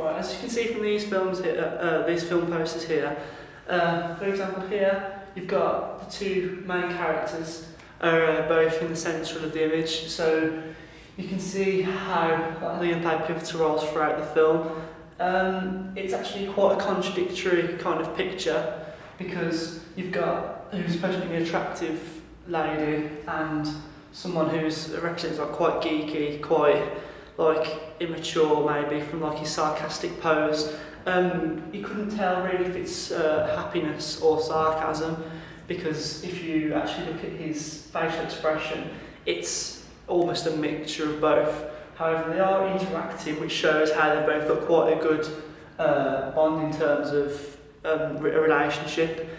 Right, as you can see from these films here, these film posters here, for example here, you've got the two main characters are both in the centre of the image, so you can see how they play pivotal roles throughout the film. It's actually quite a contradictory kind of picture, because you've got who's supposed to be an attractive lady and someone who's represented like quite geeky, quite like immature maybe from like his sarcastic pose. You couldn't tell really if it's happiness or sarcasm, because if you actually look at his facial expression, it's almost a mixture of both. However, they are interactive, which shows how they've both got quite a good bond in terms of a relationship.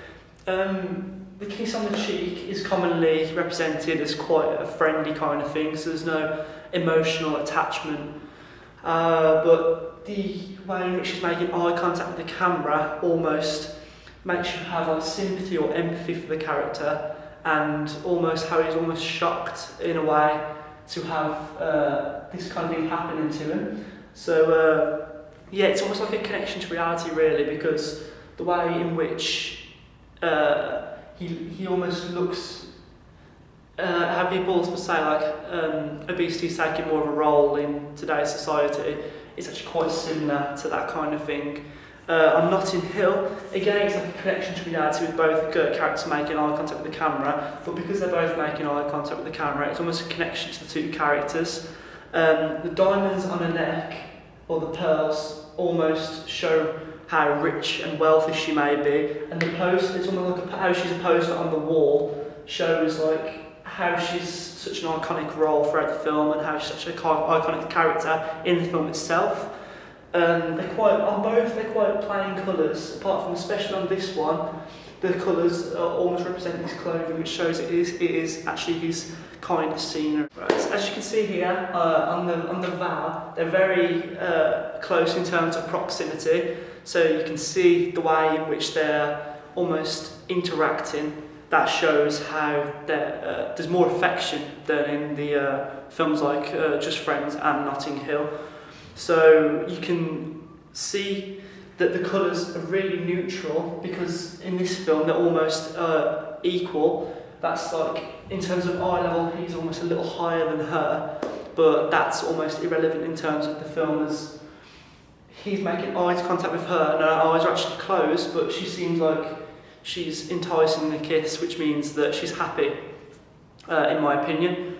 The kiss on the cheek is commonly represented as quite a friendly kind of thing, so there's no emotional attachment. But the way in which she's making eye contact with the camera almost makes you have like sympathy or empathy for the character, and almost how he's almost shocked in a way to have this kind of thing happening to him. So yeah, it's almost like a connection to reality really, because the way in which he almost looks, how people would say like obesity is taking more of a role in today's society, it's actually quite similar to that kind of thing. On Notting Hill, again it's like a connection to reality with both characters making eye contact with the camera, but because they're both making eye contact with the camera, it's almost a connection to the two characters. The diamonds on her neck, or the pearls, almost show how rich and wealthy she may be, and the poster, it's almost like how she's a poster on the wall, shows like how she's such an iconic role throughout the film and how she's such an iconic character in the film itself. They're quite plain colours, apart from especially on this one, the colours almost represent his clothing, which shows it is actually his kind of scenery. Right. So as you can see here on the vow, they're very close in terms of proximity. So you can see the way in which they're almost interacting. That shows how there's more affection than in the films like Just Friends and Notting Hill. So you can see that the colours are really neutral, because in this film they're almost equal. That's like, in terms of eye level, he's almost a little higher than her, but that's almost irrelevant in terms of the film, as he's making eye contact with her and her eyes are actually closed, but she seems like she's enticing the kiss, which means that she's happy, in my opinion.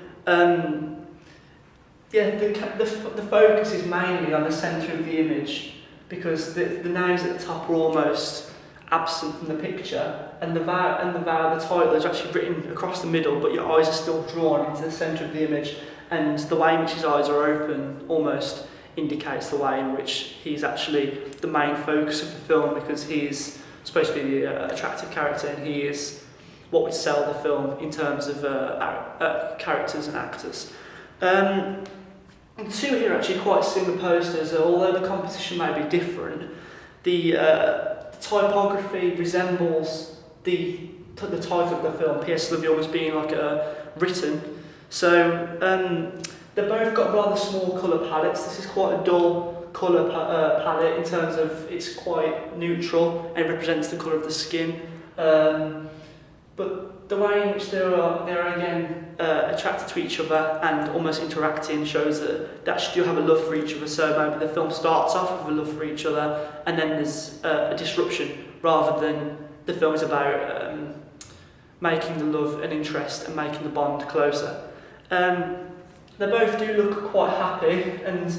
Yeah, the focus is mainly on the centre of the image, because the names at the top are almost absent from the picture, and the title is actually written across the middle, but your eyes are still drawn into the centre of the image, and the way in which his eyes are open almost indicates the way in which he's actually the main focus of the film, because he's supposed to be the attractive character, and he is what would sell the film in terms of characters and actors. The two here are actually quite similar posters, although the composition may be different. The typography resembles the title of the film, P.S. Love You, almost being like written. So they've both got rather small colour palettes. This is quite a dull colour palette in terms of it's quite neutral and represents the colour of the skin. But the way in which they're again attracted to each other and almost interacting shows that they actually do have a love for each other. So maybe the film starts off with a love for each other, and then there's a disruption, rather than the film is about making the love an interest and making the bond closer. They both do look quite happy, and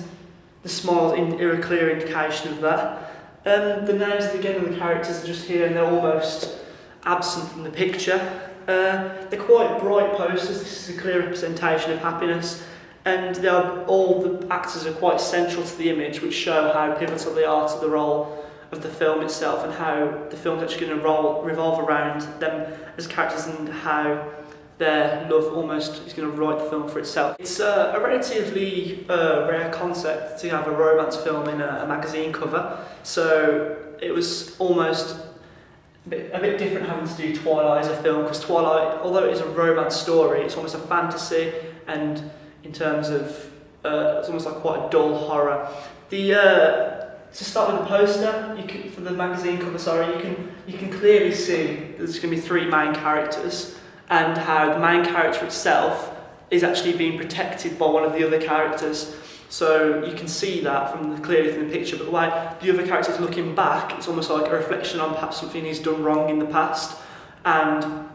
the smiles are a clear indication of that. The names again of the characters are just here, and they're almost absent from the picture. They're quite bright posters. This is a clear representation of happiness, and all the actors are quite central to the image, which show how pivotal they are to the role of the film itself, and how the film's actually going to revolve around them as characters, and how their love almost is going to write the film for itself. It's a relatively rare concept to have a romance film in a magazine cover, so it was almost a bit different having to do Twilight as a film, because Twilight, although it is a romance story, it's almost a fantasy, and in terms of it's almost like quite a dull horror. The to start with the poster, for the magazine cover, you can clearly see there's going to be three main characters, and how the main character itself is actually being protected by one of the other characters. So you can see that clearly from the picture, but the way the other character is looking back, it's almost like a reflection on perhaps something he's done wrong in the past, and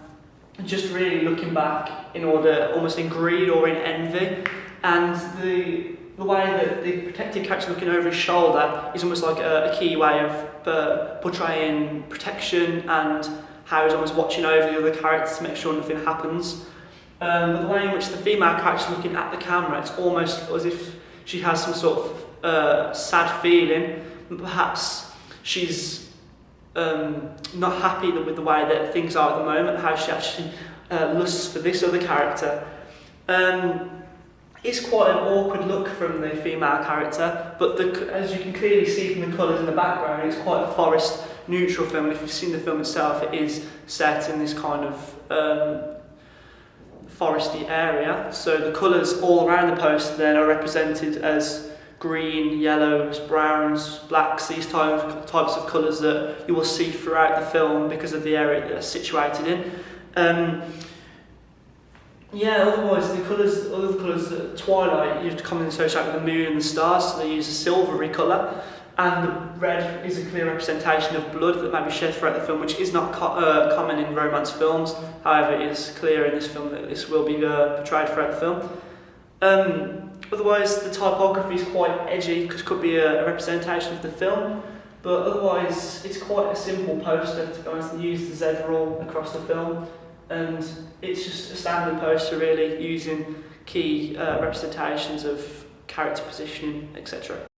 just really looking back almost in greed or in envy. And the way that the protected character looking over his shoulder is almost like a key way of portraying protection, and how he's almost watching over the other characters to make sure nothing happens. But the way in which the female character is looking at the camera, it's almost as if she has some sort of sad feeling. Perhaps she's not happy with the way that things are at the moment, how she actually lusts for this other character. It's quite an awkward look from the female character, but as you can clearly see from the colours in the background, it's quite a forest neutral film, and if you've seen the film itself, it is set in this kind of foresty area. So the colours all around the poster then are represented as green, yellows, browns, blacks, these types of colours that you will see throughout the film because of the area that they're situated in. Otherwise the other colours at twilight you commonly associate with the moon and the stars, so they use a silvery colour, and the red is a clear representation of blood that may be shed throughout the film, which is not common in romance films. However, it is clear in this film that this will be portrayed throughout the film. Otherwise, the typography is quite edgy, because it could be a representation of the film, but otherwise it's quite a simple poster, to be honest. They use the Z rule across the film, and it's just a standard poster really, using key representations of character positioning, etc.